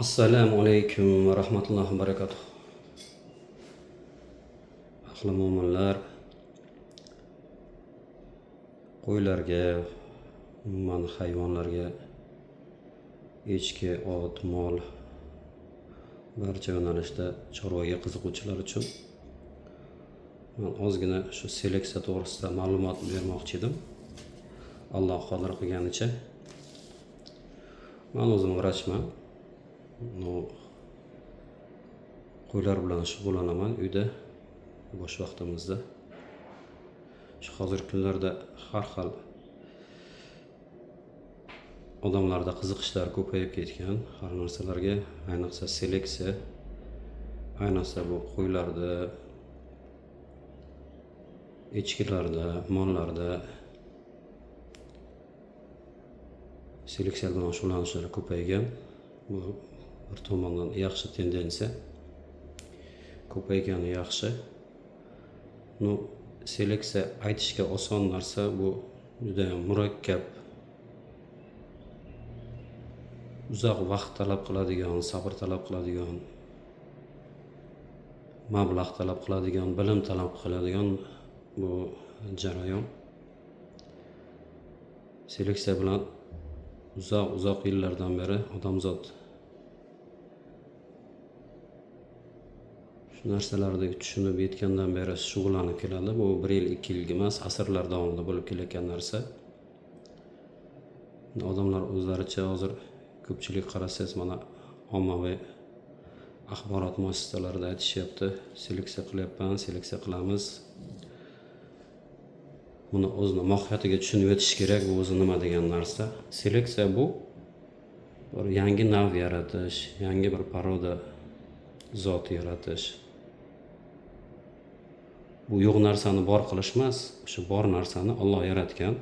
Assalomu alaykum va rahmatullohi va barakatuh. Ahli mo'minlar, qo'ylarga, umuman hayvonlarga, echki, ot, mol barcha yo'nalishda chorvaga qiziquvchilar uchun men ozgina shu seleksiya to'g'risida ma'lumot bermoqchi edim. Alloh qodir qilganicha. Men o'zim vrachman. Qo'ylar bilan shug'ullanaman uyda, bo'sh vaqtimizda. Shu hozirgi kunlarda har xil odamlarda qiziqishlar ko'payib ketgan har narsalarga, ayniqsa seleksiya, ayniqsa bu qo'ylarda, echkilarda, mollarda seleksiya bilan shug'ullanishlar ko'paygan. Bu bir tomondan yaxshi tendensiya. Ko'paygani yaxshi. Seleksiya aytishga oson narsa, bu juda ham murakkab, uzoq vaqt talab qiladigan, sabr talab qiladigan, mablag' talab qiladigan, bilim talab qiladigan bu jarayon. Seleksiya bilan uzoq yillardan beri odamzod shu narsalarni tushunib yetgandan beri shug'ullanib keladi. Bu 1 yil, 2 yil emas, asrlar davomida bo'lib kelayotgan narsa. Odamlar o'zlaricha hozir ko'pchilik qarasangiz, mana ommaviy axborot muassasalarida aytishyapti, seleksiya qilyapman, seleksiya qilamiz. Buni o'zini mohiyatiga tushunib yetish kerak, bu o'zi nima degan narsa. Seleksiya bu bir yangi nav yaratish, yangi bir paroda zot yaratish. Bu yo'q narsani bor qilish emas, o'sha bor narsani Alloh yaratgan.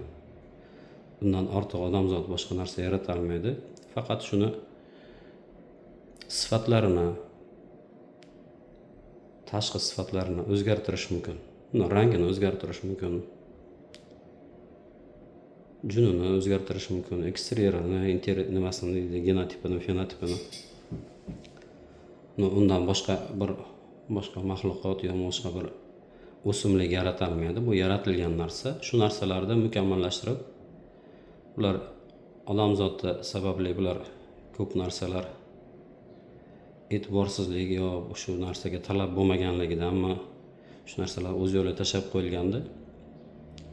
Bundan ortiq odamzod boshqa narsa yarata olmaydi. Faqat shuni sifatlarini, tashqi sifatlarini o'zgartirish mumkin. Rangini o'zgartirish mumkin. Junini o'zgartirish mumkin, eksteryerini, nimasini, genotipini, fenotipini. Undan boshqa maxluqot yoki boshqa bir o'simlik yarata olmaydi. Bu yaratilgan narsa. Shu narsalarni mukammallashtirib, ular odamzodda sababli bular ko'p narsalar e'tiborsizlik yo shu narsaga talab bo'lmaganligidanmi shu narsalar o'z yo'liga tashlab qo'yilgandi.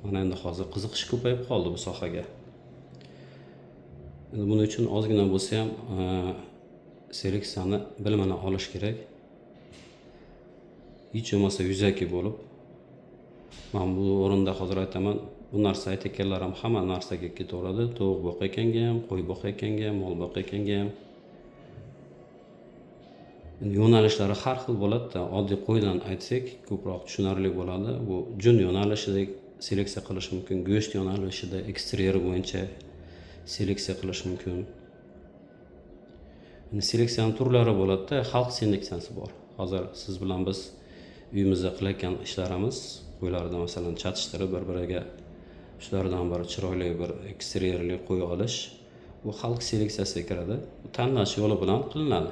Mana endi hozir qiziqish ko'payib qoldi bu sohaga. Endi buning uchun ozgina bo'lsa ham seleksiyani bilimini olish kerak. Hech bo'lmasa yuzaki bo'lib. Men bu o'rinda hozir aytaman, bu narsa aytganlar ham hamma narsaga ketaveradi. Tovuq boqayotganga ham, qo'y boqayotganga ham, mol boqayotganga ham. Yo'nalishlari har xil bo'ladi-da. Oddiy qo'ydan aytsak, ko'proq tushunarli bo'ladi. Bu jun yo'nalishida seleksiya qilish mumkin, go'sht yo'nalishida eksteryer bo'yicha seleksiya qilish mumkin. Seleksiyaning turlari bo'ladi-da, xalq seleksiyasi bor. Hozir siz bilan biz uyimizda qilayotgan ishlarimiz, qo'ylarni masalan chatishtirib bir-biriga shulardan bir chiroyli bir eksteryerli qo'y olish, bu xalq seleksiyasiga kiradi. Bu tanlash yo'li bilan qilinadi.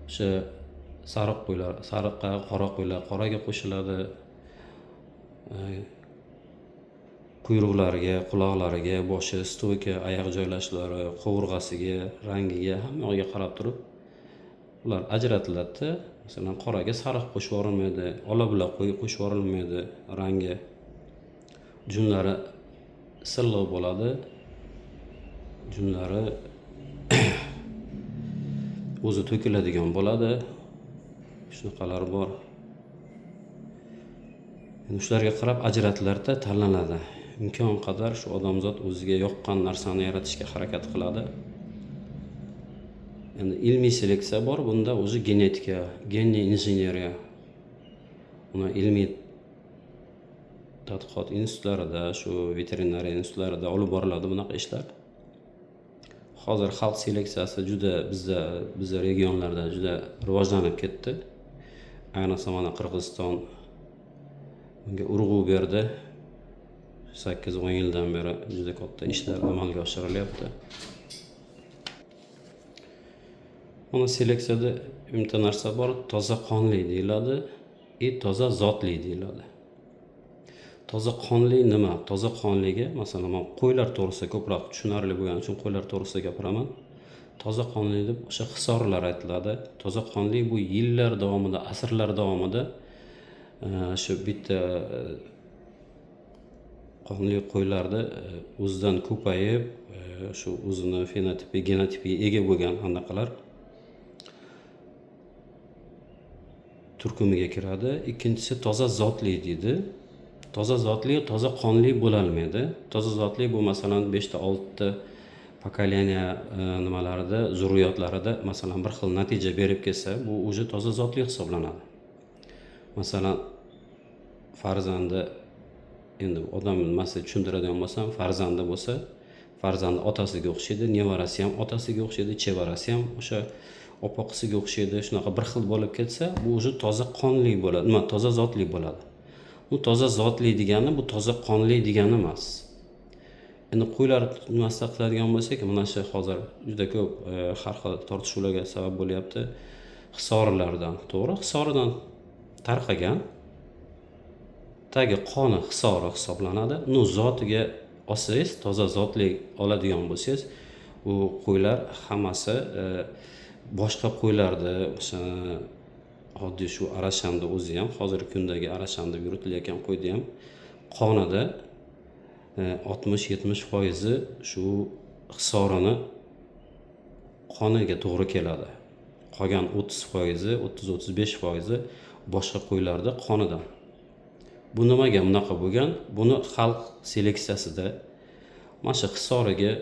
O'sha sariq qo'ylar, sariqqa, qora qo'ylar qoraga qo'shiladi. Quyruqlariga, quloqlariga, boshi, stoyka, oyoq joylashlari, qovurg'asiga, rangiga, hammaga qarab turib ular ajratiladi. Masalan, qoraga sariq qo'shib yuborilmaydi, ola-bula qo'y qo'shib yuborilmaydi rangi. Junlari silliq bo'ladi. Junlari o'zi to'kiladigan bo'ladi. Shunaqalar bor. Shularga qarab ajratilarda tanlanadi. Imkon qadar shu odamzod o'ziga yoqqan narsani yaratishga harakat qiladi. Endi ilmiy seleksiya bor, bunda o'zi genetika, genli injineriya. Uni ilmiy tadqiqot institutlarida, shu veterinariya institutlarida olib boriladi bunaqa ishlar. Hozir xalq seleksiyasi juda bizda regionlarda juda rivojlanib ketdi. Ayniqsa mana Qirg'iziston bunga urg'u berdi. 8-10 yildan beri juda katta ishlar amalga oshirilyapti. Mana seleksiyada bitta narsa bor, toza qonli deyiladi, toza zotli deyiladi. Toza qonli nima? Toza qonliga, masalan, men qo'ylar to'g'risida ko'proq tushunarli bo'lgani uchun qo'ylar to'g'risida gapiraman. Toza qonli deb o'sha hisorlar aytiladi. Toza qonli bu yillar davomida, asrlar davomida shu bitta qonli qo'ylarda o'zidan ko'payib, shu o'zini fenotipi, genotipiga ega bo'lgan anaqalar turkumiga kiradi. Ikkinchisi toza zotli deydi. Toza zotli, toza qonli bo'la olmaydi. Toza zotli bu masalan 5 ta 6 ta pokoleniya nimalarida, zurriyotlarida masalan bir xil natija berib kelsa, bu o'zi toza zotli hisoblanadi. Masalan, farzandi, endi odam nimasini tushuntiradigan bo'lsam, farzandi bo'lsa, farzandi otasiga o'xshaydi, nevarasi ham otasiga o'xshaydi, chevarasi ham o'sha opog'isiga o'xshaydi. Shunaqa bir xil bo'lib ketsa, bu o'zi toza qonli bo'ladi. Nima, toza zotli bo'ladi. Bu toza zotli degani bu toza qonli degani emas. Endi qo'ylar nimasida qiladigan bo'lsak, mana shu hozir juda ko'p har xil tortishuvlarga sabab bo'lyapti. Hisorlardan, to'g'ri, hisoridan tarqagan tagi qoni hisori hisoblanadi. Uni zotiga olsangiz, toza zotli oladigan bo'lsangiz, u qo'ylar hammasi boshqa qo'ylarda o'sha oddiy shu arashanda o'zi ham, hozirgi kundagi arashanda yuritilayotgan qo'yda ham qonida 60-70% shu hisorini qoniga to'g'ri keladi. Qolgan 30%, 30-35% boshqa qo'ylarda qonidan. Bu nimaga bunaqa bo'lgan? Buni xalq seleksiyasida mana shu hisoriga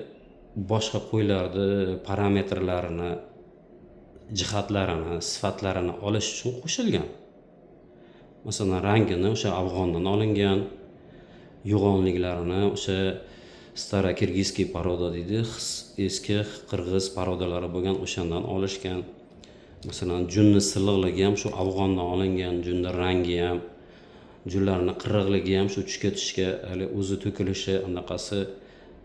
boshqa qo'ylarni parametrlarini, jihatlarini, sifatlarini olish uchun qo'shilgan. Masalan, rangini o'sha afg'ondan olingan, yo'g'onliklarini o'sha staro-kirgizskiy paroda deydi, eski qirg'iz parodalari bo'lgan o'shandan olishgan. Masalan, junni silliqligi ham shu afg'ondan olingan, junni rangi ham, junlarning qirg'iligi ham shu tushga hali o'zi to'kilishi anaqasi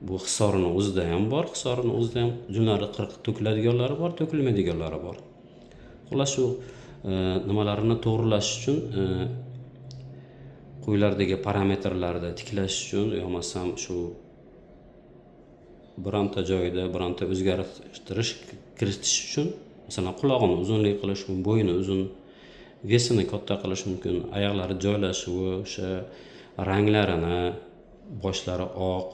bu hisorini o'zida ham bor. Hisorini o'zida ham junlari to'kiladiganlari bor, to'kilmaydiganlari bor. Xullas shu nimalarini to'g'rilash uchun qo'ylardagi parametrlarni tiklash uchun, yo'lmasam shu bironta joyida bironta o'zgartirish kiritish uchun, masalan, qulog'ini uzunlik qilish mumkin, bo'yini uzun, vesini katta qilish mumkin, oyoqlari joylashuvi, o'sha ranglarini, boshlari oq,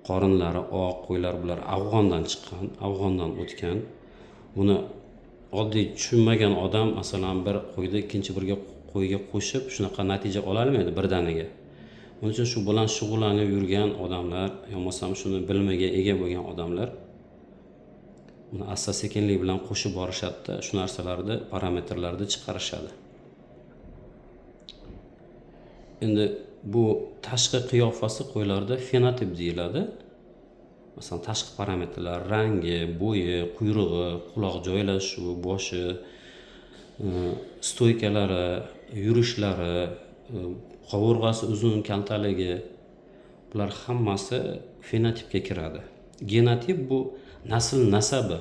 qorinlari oq qo'ylar, bular afg'ondan chiqqan, afg'ondan o'tgan. Buni oddiy tushunmagan odam masalan bir qo'yda ikkinchi birga qo'yga qo'shib shunaqa natija ola olmaydi birdaniga. Buning uchun shu bilan shug'ullanib yurgan odamlar, yo'lmasam shuni bilimiga ega bo'lgan odamlar buni asta-sekinlik bilan qo'shib borishadi, shu narsalarni, parametrlarni chiqarishadi. Endi bu tashqi qiyofasi qo'ylarda fenotip deyiladi. Masalan, tashqi parametrlar, rangi, bo'yi, quyrug'i, quloq joylashuvi, boshi, stoykalari, yurishlari, qovurg'asi uzun, kaltaligi, bular hammasi fenotipga kiradi. Genotip bu nasl nasabi.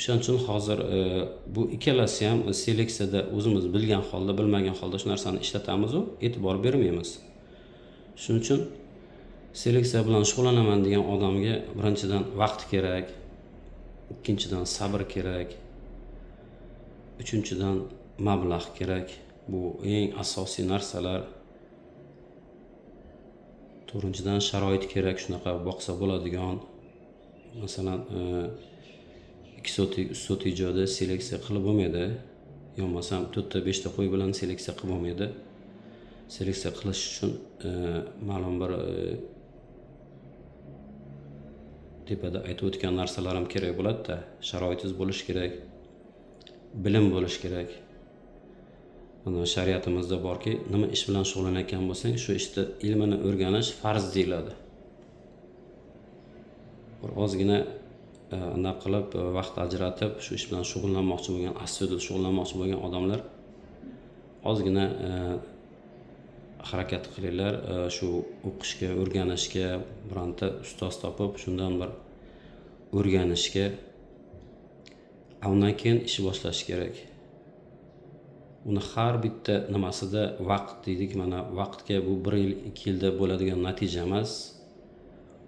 Shuning uchun hozir bu ikkalasi ham seleksiyada o'zimiz bilgan holda, bilmagan holda shu narsani ishlatamiz u e'tibor bermaymiz. Shuning uchun seleksiya bilan shug'ullanaman degan odamga birinchidan vaqt kerak, ikkinchidan sabr kerak, uchinchidan mablag' kerak. Bu eng asosiy narsalar. To'rtinchidan sharoit kerak, shunaqa boqsa bo'ladigan. Masalan, 2 sotik, 3 sotik joyda seleksiya qilib bo'lmaydi. Yo'lmasam 4 ta 5 ta qo'y bilan seleksiya qilib bo'lmaydi. Seleksiya qilish uchun ma'lum bir tepada aytib o'tgan narsalar ham kerak bo'ladi-da. Sharoitingiz bo'lish kerak, bilim bo'lish kerak. Mana shariatimizda borki, nima ish bilan shug'ullanayotgan bo'lsang, shu ishni ilmini o'rganish farz deyiladi. Bir ozgina anaqa qilib vaqt ajratib shu ish bilan shug'ullanmoqchi bo'lgan, aslida shug'ullanmoqchi bo'lgan odamlar ozgina harakat qilinglar, shu o'qishga, o'rganishga bironta ustoz topib, shundan bir o'rganishga, undan keyin ish boshlash kerak. Uni har bitta nimasida vaqt deydik, mana vaqtga bu 1 yil, 2 yilda bo'ladigan natija emas.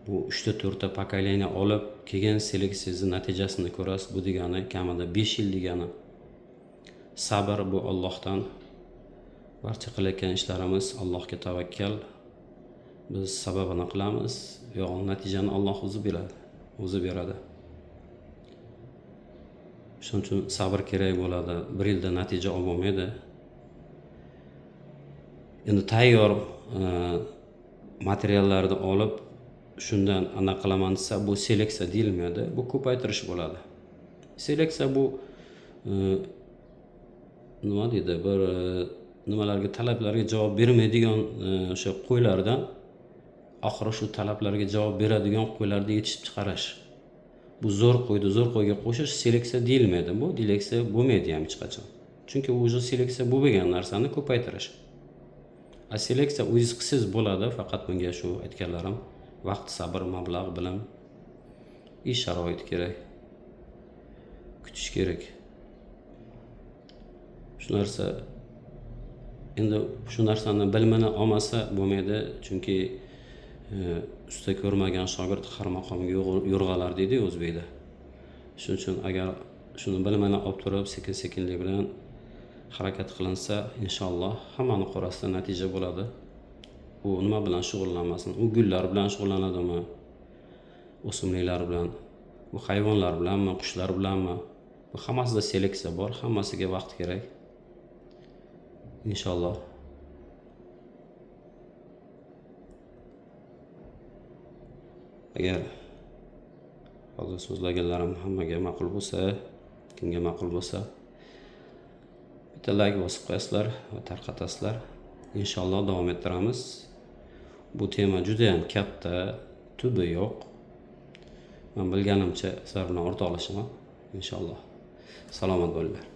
Bu 3-4 ta pokoleniya olib, keyin seleksiyangiz natijasini ko'rasiz. Bu degani kamida 5 yil degani. Sabr bu Allohdan. Barcha qilayotgan ishlarimiz Allohga tavakkal. Biz sababini qilamiz, yo'q natijani Alloh o'zi beradi, o'zi beradi. Shuning uchun sabr kerak bo'ladi. 1 yilda natija olmaydi. Endi tayyor materiallarni olib, shundan anaqa qilaman desa, bu seleksiya deyilmaydi, bu ko'paytirish bo'ladi. Seleksiya bu nima deydi, bir nimalarga, talablarga javob bermaydigan o'sha qo'ylardan oxiri shu talablarga javob beradigan qo'ylarni yetishib chiqarish. Bu zo'r qo'yga qo'shish seleksiya deyilmaydi. Bu seleksiya bo'lmaydi ham hech qachon. Chunki u o'zi seleksiya bo'lmagan narsani ko'paytirish. A seleksiya o'zingiz qilsangiz bo'ladi, faqat bunga shu aytganlarim vaqt, sabr, mablag', bilim, ish sharoit kerak. Kutish kerak. Shu narsa endi shu narsani bilmini olmasa bo'lmaydi, chunki usta ko'rmagan shogird har maqomga yo'rg'alar deydi o'zbekda. Shuning uchun agar shuni bilmini olib turib, sekin-sekinlik bilan harakat qilinsa, inshaalloh hammani qorasida natija bo'ladi. U nima bilan shug'ullanmasin? U gullar bilan shug'ullanadimi? O'simliklar bilan, bu hayvonlar bilanmi, qushlar bilanmi? Bu hammasida seleksiya bor, hammasiga vaqt kerak. Inshaalloh. Agar hozir so'zlaganlarim hammaga ma'qul bo'lsa, kimga ma'qul bo'lsa, bitta like bosib qo'yasizlar va tarqatasizlar. Inshaalloh davom ettiramiz. Bu tema juda ham katta, tubi yo'q. Men bilganimcha sizlar bilan o'rtoqlashaman. Inshaalloh. Salomat bo'linglar.